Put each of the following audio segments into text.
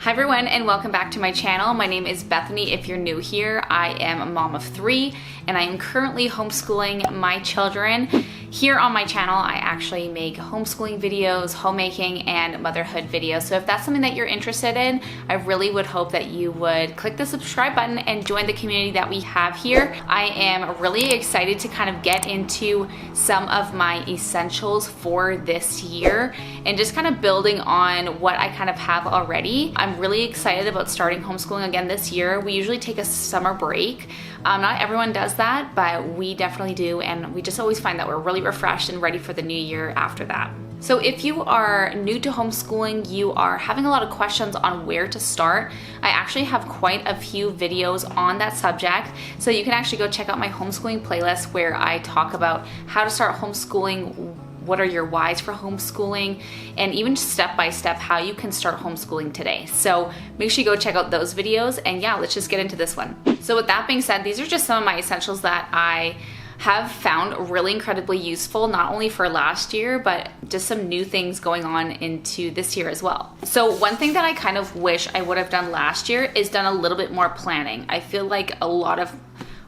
Hi everyone and welcome back to my channel. My name is Bethany. If you're new here, I am a mom of 3 and I am currently homeschooling my children. Here on my channel, I actually make homeschooling videos, homemaking, and motherhood videos. So if that's something that you're interested in, I really would hope that you would click the subscribe button and join the community that we have here. I am really excited to kind of get into some of my essentials for this year and just kind of building on what I kind of have already. I'm really excited about starting homeschooling again this year. We usually take a summer break. Not everyone does that, but we definitely do, and we just always find that we're really refreshed and ready for the new year after that. So if you are new to homeschooling, you are having a lot of questions on where to start, I actually have quite a few videos on that subject. So you can actually go check out my homeschooling playlist where I talk about how to start homeschooling, what are your whys for homeschooling, and even step by step how you can start homeschooling today. So make sure you go check out those videos, and yeah, let's just get into this one. So with that being said, these are just some of my essentials that I have found really incredibly useful, not only for last year, but just some new things going on into this year as well. So one thing that I kind of wish I would have done last year is done a little bit more planning. I feel like a lot of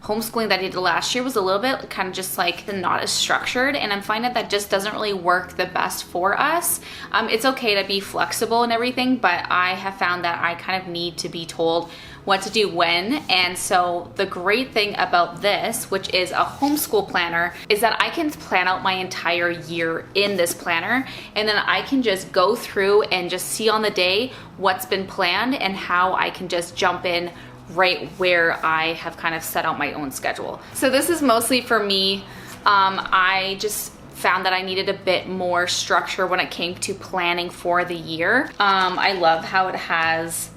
homeschooling that I did last year was a little bit kind of just like not as structured, and I'm finding that just doesn't really work the best for us. It's okay to be flexible and everything, but I have found that I kind of need to be told what to do when. And so the great thing about this, which is a homeschool planner, is that I can plan out my entire year in this planner, and then I can just go through and just see on the day what's been planned and how I can just jump in right where I have kind of set out my own schedule. So this is mostly for me. I just found that I needed a bit more structure when it came to planning for the year. I love how it has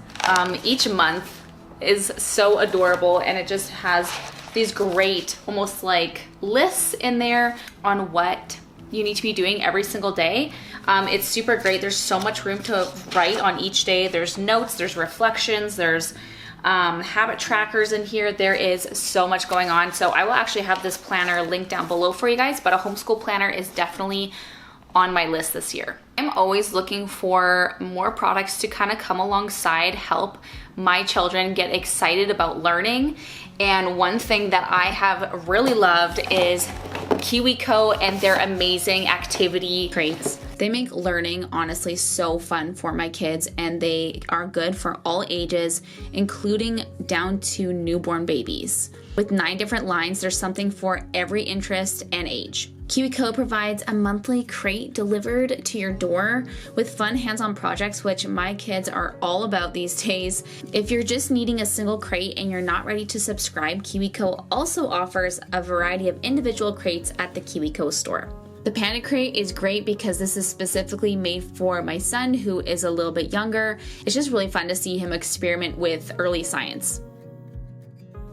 each month is so adorable, and it just has these great almost like lists in there on what you need to be doing every single day. It's super great. There's so much room to write on each day. There's notes, there's reflections, there's habit trackers in here. There is so much going on. So I will actually have this planner linked down below for you guys, but a homeschool planner is definitely on my list this year. I'm always looking for more products to kind of come alongside, help my children get excited about learning. And one thing that I have really loved is Kiwi Co and their amazing activity crates. They make learning honestly so fun for my kids, and they are good for all ages, including down to newborn babies. With 9 different lines, there's something for every interest and age. Kiwi Co provides a monthly crate delivered to your door with fun hands-on projects, which my kids are all about these days. If you're just needing a single crate and you're not ready to subscribe, Kiwi Co also offers a variety of individual crates at the Kiwi Co store. The Panda Crate is great because this is specifically made for my son, who is a little bit younger. It's just really fun to see him experiment with early science.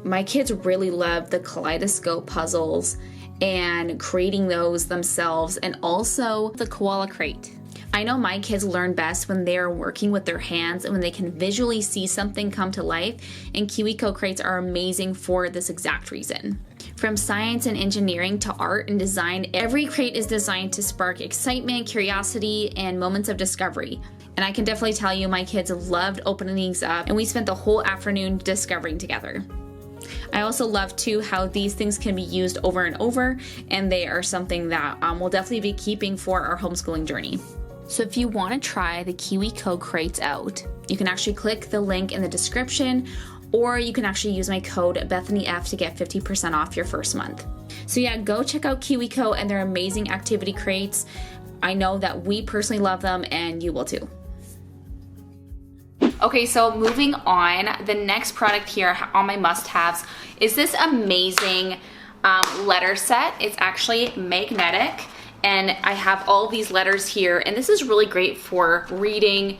My kids really love the kaleidoscope puzzles and creating those themselves, and also the koala crate. I know my kids learn best when they are working with their hands and when they can visually see something come to life, and Kiwi Co crates are amazing for this exact reason. From science and engineering to art and design, every crate is designed to spark excitement, curiosity, and moments of discovery. And I can definitely tell you my kids loved opening these up, and we spent the whole afternoon discovering together. I also love too how these things can be used over and over, and they are something that we'll definitely be keeping for our homeschooling journey. So if you want to try the Kiwi Co crates out, you can actually click the link in the description, or you can actually use my code BethanyF to get 50% off your first month. So yeah, go check out Kiwi Co and their amazing activity crates. I know that we personally love them, and you will too. Okay, so moving on, the next product here on my must-haves is this amazing letter set. It's actually magnetic, and I have all these letters here, and this is really great for reading,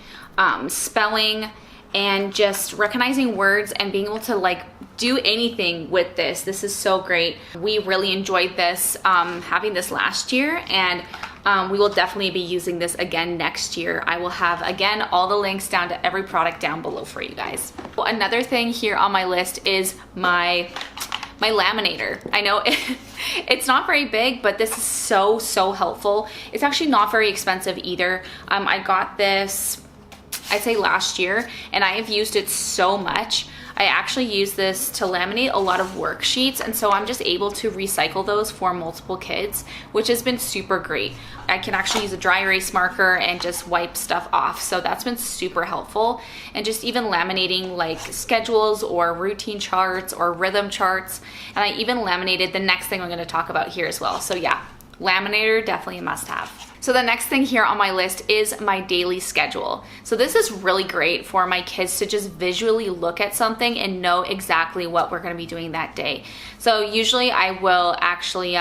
spelling, and just recognizing words and being able to like do anything with this. This is so great. We really enjoyed this, having this last year, and we will definitely be using this again next year. I will have, again, all the links down to every product down below for you guys. Well, another thing here on my list is my laminator. I know it's not very big, but this is so helpful. It's actually not very expensive either. I got this I'd say last year, and I have used it so much. I actually use this to laminate a lot of worksheets, and so I'm just able to recycle those for multiple kids, which has been super great. I can actually use a dry erase marker and just wipe stuff off, so that's been super helpful. And just even laminating like schedules or routine charts or rhythm charts, and I even laminated the next thing I'm going to talk about here as well. So yeah, Laminator, definitely a must-have. So the next thing here on my list is my daily schedule. So this is really great for my kids to just visually look at something and know exactly what we're going to be doing that day. So usually I will actually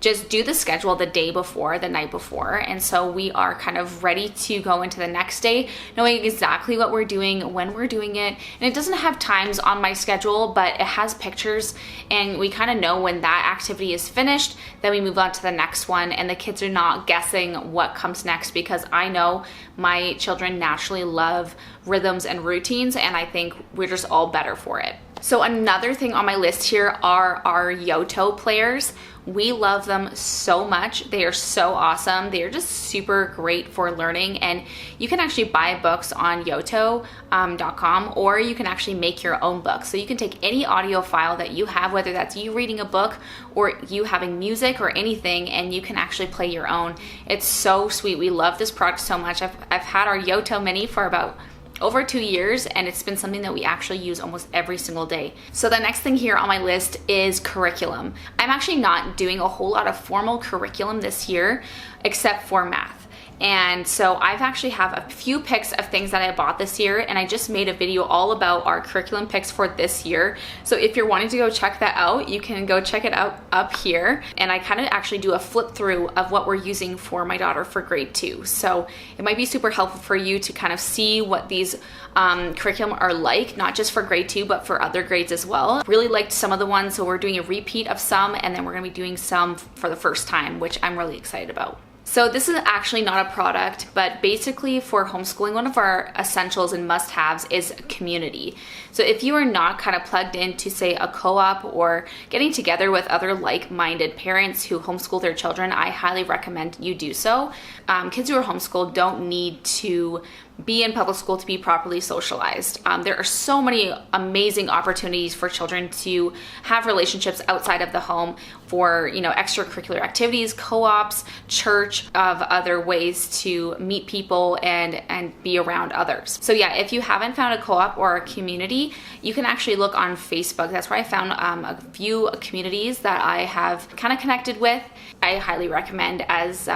just do the schedule the day before, the night before. And so we are kind of ready to go into the next day, knowing exactly what we're doing, when we're doing it. And it doesn't have times on my schedule, but it has pictures, and we kind of know when that activity is finished, then we move on to the next one. And the kids are not guessing what comes next, because I know my children naturally love rhythms and routines, and I think we're just all better for it. So another thing on my list here are our Yoto players. We love them so much. They are so awesome. They are just super great for learning, and you can actually buy books on yoto.com, or you can actually make your own book. So you can take any audio file that you have, whether that's you reading a book or you having music or anything, and you can actually play your own. It's so sweet. We love this product so much. I've had our Yoto Mini for about over 2 years, and it's been something that we actually use almost every single day. So the next thing here on my list is curriculum. I'm actually not doing a whole lot of formal curriculum this year, except for math. And so I've actually have a few picks of things that I bought this year, and I just made a video all about our curriculum picks for this year. So if you're wanting to go check that out, you can go check it out up here. And I kind of actually do a flip through of what we're using for my daughter for grade 2. So it might be super helpful for you to kind of see what these curriculum are like, not just for grade 2, but for other grades as well. Really liked some of the ones, so we're doing a repeat of some, and then we're gonna be doing some for the first time, which I'm really excited about. So this is actually not a product, but basically for homeschooling, one of our essentials and must-haves is community. So if you are not kind of plugged into, say, a co-op or getting together with other like-minded parents who homeschool their children, I highly recommend you do so. Kids who are homeschooled don't need to be in public school to be properly socialized. There are so many amazing opportunities for children to have relationships outside of the home for, extracurricular activities, co-ops, church, of other ways to meet people and be around others. So yeah, if you haven't found a co-op or a community, you can actually look on Facebook. That's where I found a few communities that I have kind of connected with. I highly recommend, as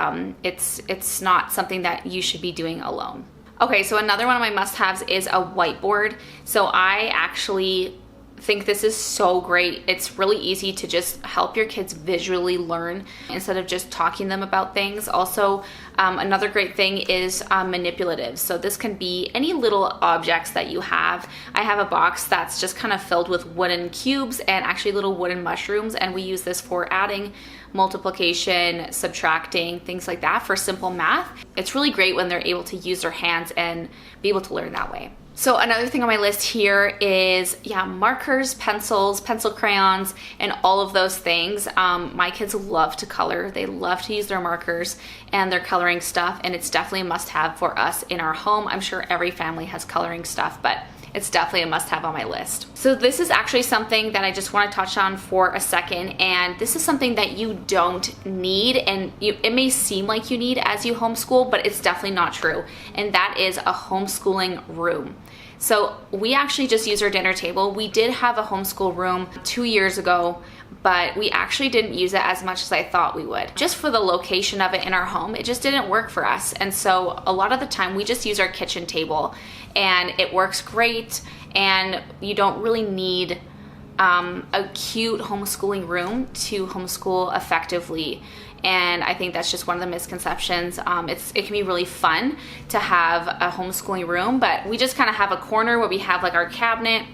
it's not something that you should be doing alone. Okay, so another one of my must-haves is a whiteboard. So I actually think this is so great. It's really easy to just help your kids visually learn instead of just talking them about things. Also, another great thing is manipulatives. So this can be any little objects that you have. I have a box that's just kind of filled with wooden cubes and actually little wooden mushrooms, and we use this for adding, multiplication, subtracting, things like that for simple math. It's really great when they're able to use their hands and be able to learn that way. So another thing on my list here is, markers, pencils, pencil crayons, and all of those things. My kids love to color. They love to use their markers and their coloring stuff, and it's definitely a must-have for us in our home. I'm sure every family has coloring stuff, but it's definitely a must-have on my list. So this is actually something that I just want to touch on for a second, and this is something that you don't need, and it may seem like you need as you homeschool, but it's definitely not true, and that is a homeschooling room. So we actually just use our dinner table. We did have a homeschool room 2 years ago, but we actually didn't use it as much as I thought we would. Just for the location of it in our home, it just didn't work for us. And so a lot of the time we just use our kitchen table, and it works great, and you don't really need a cute homeschooling room to homeschool effectively. And I think that's just one of the misconceptions. It can be really fun to have a homeschooling room, but we just kind of have a corner where we have like our cabinet,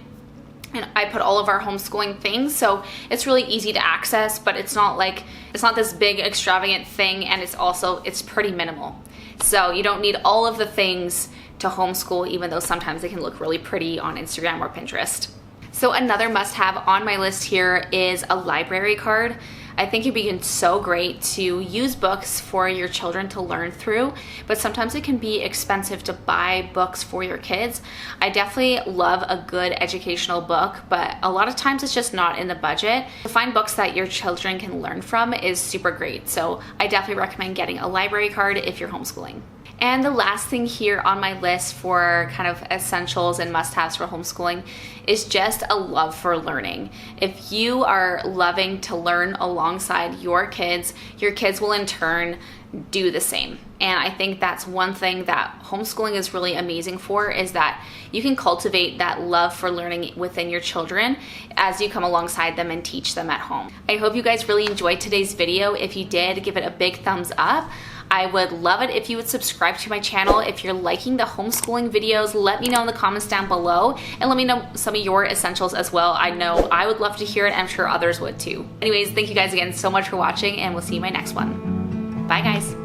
and I put all of our homeschooling things, so it's really easy to access, but it's not this big extravagant thing, and it's pretty minimal. So you don't need all of the things to homeschool, even though sometimes they can look really pretty on Instagram or Pinterest. So another must-have on my list here is a library card. I think it'd be so great to use books for your children to learn through, but sometimes it can be expensive to buy books for your kids. I definitely love a good educational book, but a lot of times it's just not in the budget. To find books that your children can learn from is super great. So I definitely recommend getting a library card if you're homeschooling. And the last thing here on my list for kind of essentials and must-haves for homeschooling is just a love for learning. If you are loving to learn alongside your kids will in turn do the same. And I think that's one thing that homeschooling is really amazing for, is that you can cultivate that love for learning within your children as you come alongside them and teach them at home. I hope you guys really enjoyed today's video. If you did, give it a big thumbs up. I would love it if you would subscribe to my channel. If you're liking the homeschooling videos, let me know in the comments down below, and let me know some of your essentials as well. I know I would love to hear it. I'm sure others would too. Anyways, thank you guys again so much for watching, and we'll see you in my next one. Bye guys.